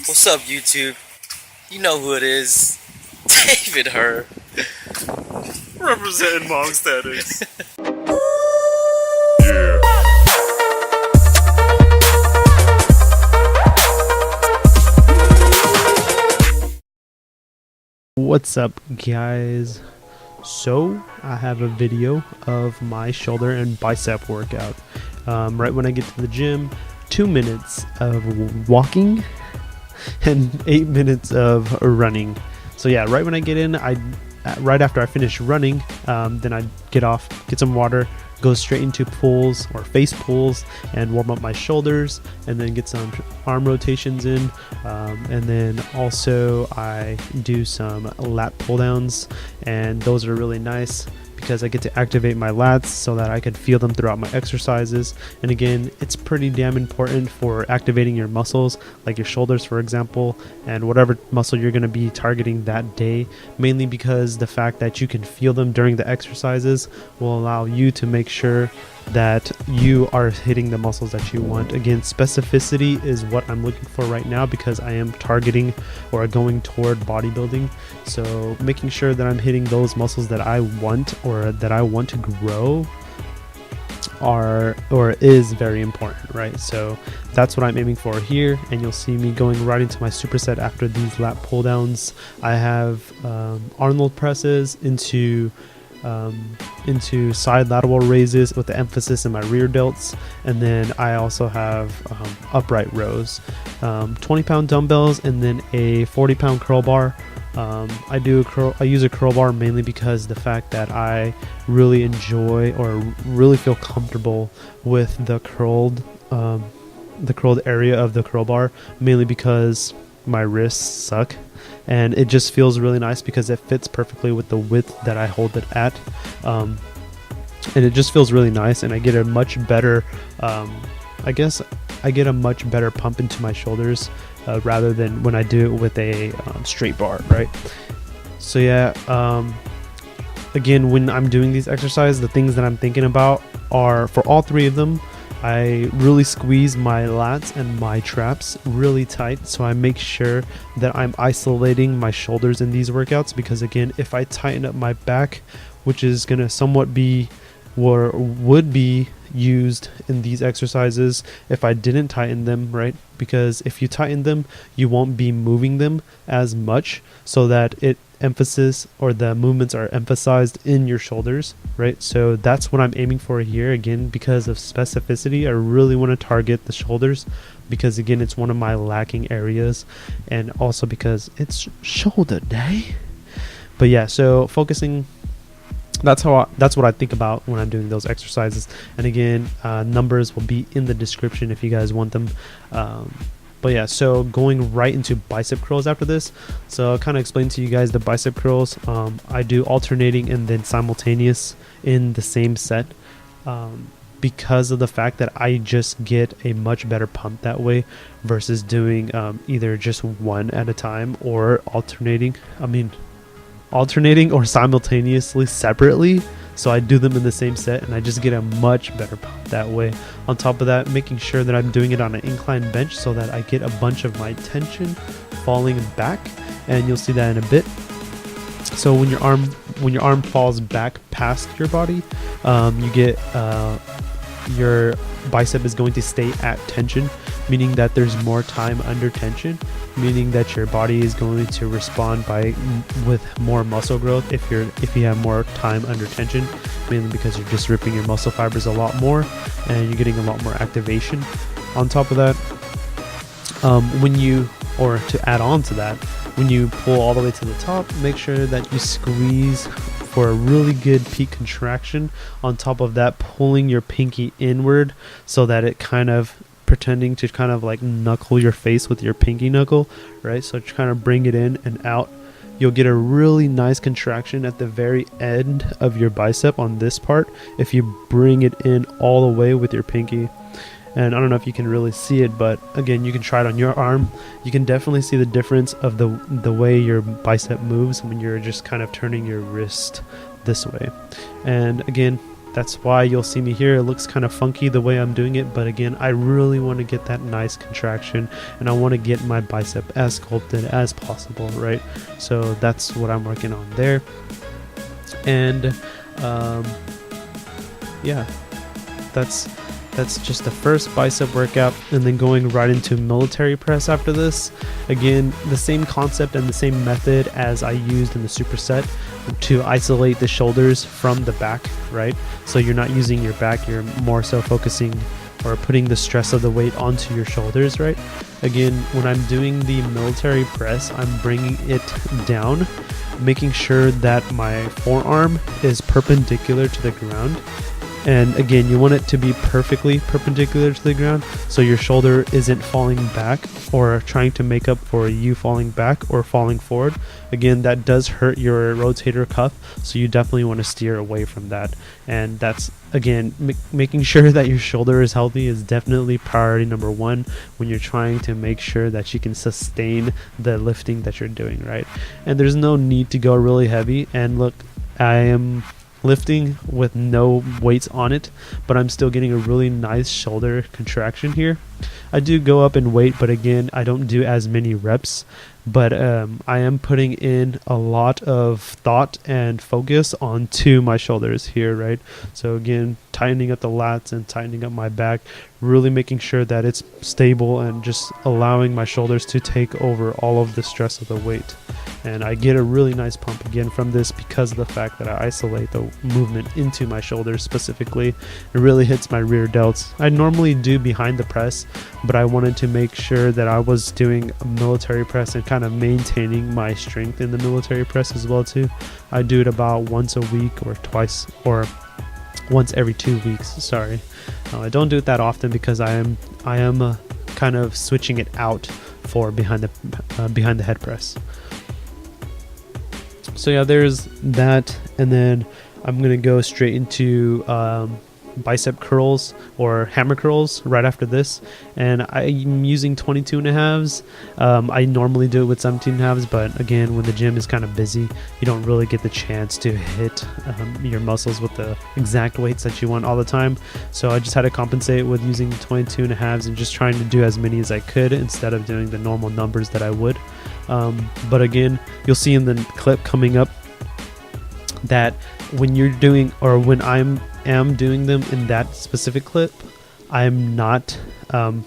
What's up, YouTube? You know who it is. David Her. Representing Hmongsthetics. What's up, guys? So I have a video of my shoulder and bicep workout. Right when I get to the gym, 2 minutes of walking and 8 minutes of running. So yeah, right when I get in, right after I finish running, then I get off, get some water, go straight into pulls or face pulls and warm up my shoulders, and then get some arm rotations in, and then also I do some lat pulldowns, and those are really nice because I get to activate my lats so that I can feel them throughout my exercises. And again, it's pretty damn important for activating your muscles, like your shoulders, for example, and whatever muscle you're going to be targeting that day, mainly because the fact that you can feel them during the exercises will allow you to make sure that you are hitting the muscles that you want. Again, specificity is what I'm looking for right now because I am targeting or going toward bodybuilding. So making sure that I'm hitting those muscles that I want or that I want to grow is very important, right? So that's what I'm aiming for here, and you'll see me going right into my superset after these lat pull downs. I have Arnold presses into side lateral raises with the emphasis in my rear delts, and then I also have upright rows, 20-pound dumbbells, and then a 40-pound curl bar. I use a curl bar mainly because the fact that I really enjoy or really feel comfortable with the curled area of the curl bar, mainly because my wrists suck. And it just feels really nice because it fits perfectly with the width that I hold it at, and it just feels really nice, and I get a much better I guess I get a much better pump into my shoulders rather than when I do it with a straight bar, right? So yeah, again, when I'm doing these exercises, the things that I'm thinking about are, for all three of them, I really squeeze my lats and my traps really tight, so I make sure that I'm isolating my shoulders in these workouts, because again, if I tighten up my back, which is going to somewhat be or would be used in these exercises if I didn't tighten them, right? Because if you tighten them, you won't be moving them as much, so that emphasis or the movements are emphasized in your shoulders, right? So that's what I'm aiming for here. Again, because of specificity, I really want to target the shoulders, because again, it's one of my lacking areas, and also because it's shoulder day. But yeah, so focusing, that's what I think about when I'm doing those exercises. And again, numbers will be in the description if you guys want them. But yeah, so going right into bicep curls after this. So I'll kind of explain to you guys the bicep curls. I do alternating and then simultaneous in the same set, because of the fact that I just get a much better pump that way versus doing either just one at a time or alternating or simultaneously separately. So I do them in the same set, and I just get a much better pump that way. On top of that, making sure that I'm doing it on an incline bench so that I get a bunch of my tension falling back, and you'll see that in a bit. So when your arm falls back past your body, you get your bicep is going to stay at tension, meaning that there's more time under tension, meaning that your body is going to respond with more muscle growth if you have more time under tension, mainly because you're just ripping your muscle fibers a lot more and you're getting a lot more activation. On top of that, to add on to that, when you pull all the way to the top, make sure that you squeeze for a really good peak contraction. On top of that, pulling your pinky inward so that it kind of pretending to kind of like knuckle your face with your pinky knuckle, right? So to kind of bring it in and out, you'll get a really nice contraction at the very end of your bicep on this part if you bring it in all the way with your pinky. And I don't know if you can really see it, but again, you can try it on your arm. You can definitely see the difference of the way your bicep moves when you're just kind of turning your wrist this way. And again, that's why you'll see me here. It looks kind of funky the way I'm doing it, but again, I really want to get that nice contraction, and I want to get my bicep as sculpted as possible, right? So that's what I'm working on there. And yeah, that's just the first bicep workout, and then going right into military press after this. Again, the same concept and the same method as I used in the superset to isolate the shoulders from the back, right? So you're not using your back, you're more so focusing or putting the stress of the weight onto your shoulders, right? Again, when I'm doing the military press, I'm bringing it down, making sure that my forearm is perpendicular to the ground. And again, you want it to be perfectly perpendicular to the ground, so your shoulder isn't falling back or trying to make up for you falling back or falling forward. Again, that does hurt your rotator cuff, so you definitely want to steer away from that. And that's, again, making sure that your shoulder is healthy is definitely priority number one when you're trying to make sure that you can sustain the lifting that you're doing, right? And there's no need to go really heavy. And look, I am lifting with no weights on it, but I'm still getting a really nice shoulder contraction here. I do go up in weight, but again, I don't do as many reps, but I am putting in a lot of thought and focus onto my shoulders here, right? So again, tightening up the lats and tightening up my back, really making sure that it's stable and just allowing my shoulders to take over all of the stress of the weight. And I get a really nice pump again from this because of the fact that I isolate the movement into my shoulders specifically. It really hits my rear delts. I normally do behind the press, but I wanted to make sure that I was doing a military press and kind of maintaining my strength in the military press as well too. I do it about once a week or twice, or once every 2 weeks, sorry. I don't do it that often because I am kind of switching it out for behind the head press. So yeah, there's that, and then I'm gonna go straight into bicep curls or hammer curls right after this, and I'm using 22.5s. I normally do it with 17.5s, but again, when the gym is kind of busy, you don't really get the chance to hit your muscles with the exact weights that you want all the time. So I just had to compensate with using 22.5s and just trying to do as many as I could instead of doing the normal numbers that I would. But again, you'll see in the clip coming up that when you're doing, or when I am doing them in that specific clip, I'm not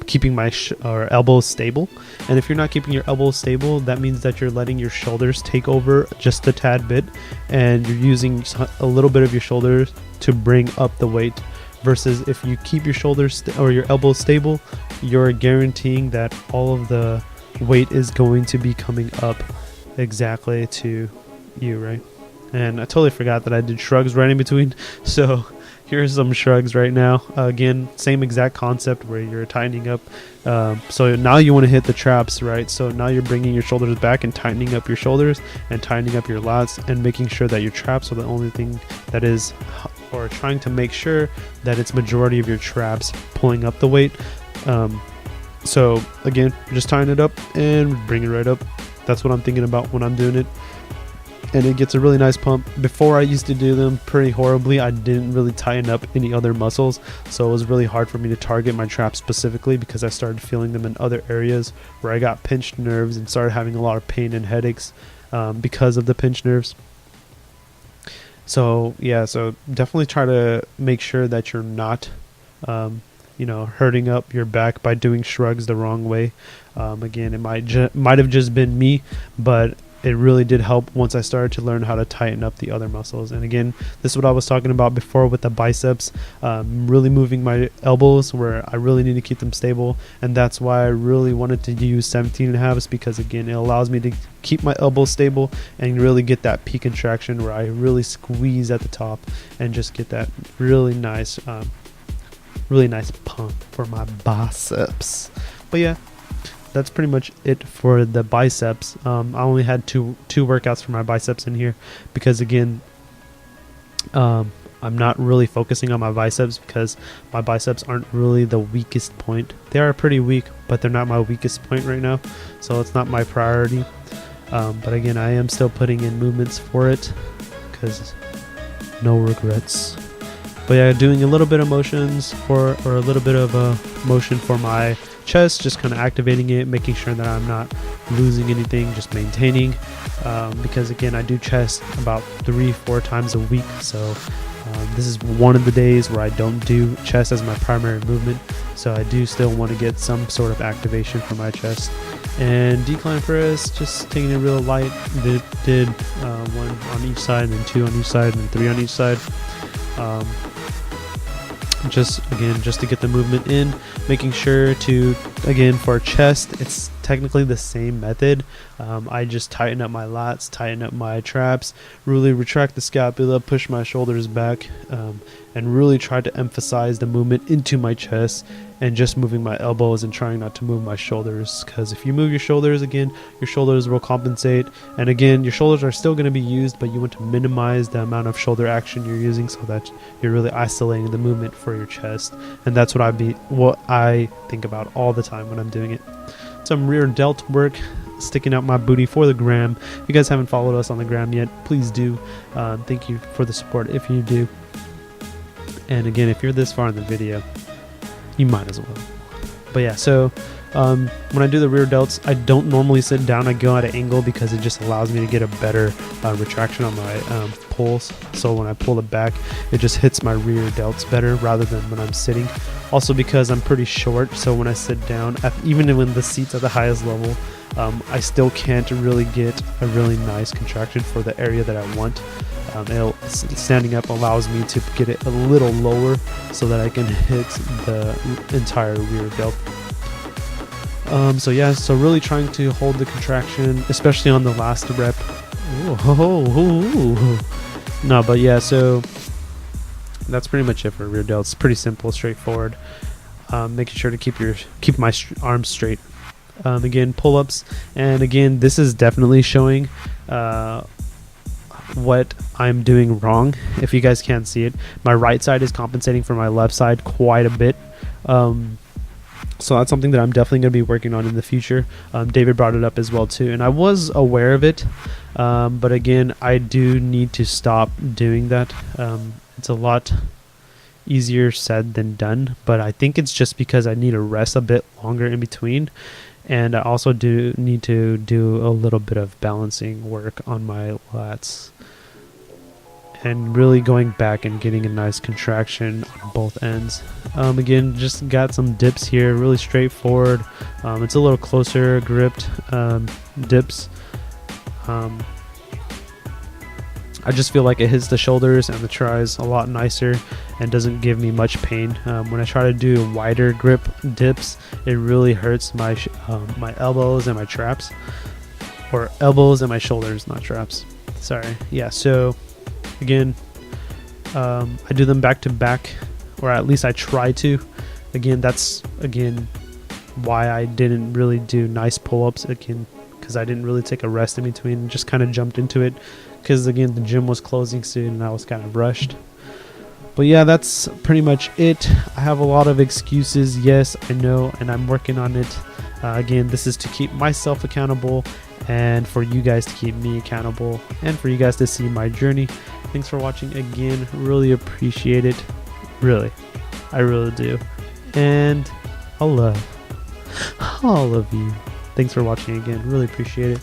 keeping my elbows stable. And if you're not keeping your elbows stable, that means that you're letting your shoulders take over just a tad bit, and you're using a little bit of your shoulders to bring up the weight. Versus if you keep your shoulders or your elbows stable, you're guaranteeing that all of the weight is going to be coming up exactly to you, right? And I totally forgot that I did shrugs right in between, so here's some shrugs right now. Again, same exact concept where you're tightening up. So now you want to hit the traps, right? So now you're bringing your shoulders back and tightening up your shoulders and tightening up your lats and making sure that your traps are the only thing that is, or trying to make sure that it's majority of your traps pulling up the weight. So again, just tying it up and bring it right up. That's what I'm thinking about when I'm doing it. And it gets a really nice pump. Before, I used to do them pretty horribly. I didn't really tighten up any other muscles, so it was really hard for me to target my traps specifically because I started feeling them in other areas where I got pinched nerves and started having a lot of pain and headaches because of the pinched nerves. So yeah, so definitely try to make sure that you're not hurting up your back by doing shrugs the wrong way. Again, it might have just been me, but it really did help once I started to learn how to tighten up the other muscles. And again, this is what I was talking about before with the biceps, really moving my elbows where I really need to keep them stable. And that's why I really wanted to use 17.5s, because again, it allows me to keep my elbows stable and really get that peak contraction where I really squeeze at the top and just get that really nice pump for my biceps. But yeah, that's pretty much it for the biceps. I only had two workouts for my biceps in here because again, I'm not really focusing on my biceps because my biceps aren't really the weakest point. They are pretty weak, but they're not my weakest point right now, so it's not my priority. But again, I am still putting in movements for it because no regrets. But yeah, doing a little bit of motions or a little bit of a motion for my chest, just kind of activating it, making sure that I'm not losing anything, just maintaining, because again, I do chest about 3-4 times a week, so this is one of the days where I don't do chest as my primary movement, so I do still want to get some sort of activation for my chest. And decline press, just taking it real light. Did one on each side, and then 2 on each side, and then 3 on each side. Just to get the movement in, making sure to, again, for chest, it's technically the same method. I just tighten up my lats, tighten up my traps, really retract the scapula, push my shoulders back, and really try to emphasize the movement into my chest and just moving my elbows and trying not to move my shoulders, because if you move your shoulders, again, your shoulders will compensate, and again, your shoulders are still going to be used, but you want to minimize the amount of shoulder action you're using so that you're really isolating the movement for your chest. And that's what I think about all the time when I'm doing it. Some rear delt work, sticking out my booty for the gram. If you guys haven't followed us on the gram yet, please do. Thank you for the support if you do. And again, if you're this far in the video, you might as well. But yeah, so when I do the rear delts, I don't normally sit down. I go at an angle because it just allows me to get a better retraction on my pulls. So when I pull it back, it just hits my rear delts better rather than when I'm sitting. Also because I'm pretty short, so when I sit down, even when the seat's at the highest level, I still can't really get a really nice contraction for the area that I want. Standing up allows me to get it a little lower so that I can hit the entire rear delt. So yeah, so really trying to hold the contraction, especially on the last rep. No, but yeah, so that's pretty much it for rear delts. Pretty simple, straightforward. Making sure to keep my arms straight. Again, pull-ups, and again, this is definitely showing what I'm doing wrong. If you guys can't see it, my right side is compensating for my left side quite a bit. So that's something that I'm definitely going to be working on in the future. David brought it up as well too, and I was aware of it, but again, I do need to stop doing that. It's a lot easier said than done, but I think it's just because I need to rest a bit longer in between, and I also do need to do a little bit of balancing work on my lats and really going back and getting a nice contraction on both ends. Again, just got some dips here, really straightforward. It's a little closer gripped dips. I just feel like it hits the shoulders and the tris a lot nicer and doesn't give me much pain. When I try to do wider grip dips, it really hurts my my elbows and my traps, or elbows and my shoulders, not traps. Sorry. Yeah. So again, I do them back to back, or at least I try to. Again, that's why I didn't really do nice pull-ups again, because I didn't really take a rest in between and just kind of jumped into it, because again, the gym was closing soon and I was kind of rushed. But yeah, that's pretty much it. I have a lot of excuses, yes, I know, and I'm working on it. Again, this is to keep myself accountable and for you guys to keep me accountable and for you guys to see my journey. Thanks for watching again. Really appreciate it. Really. I really do. And I love all of you. Thanks for watching again. Really appreciate it.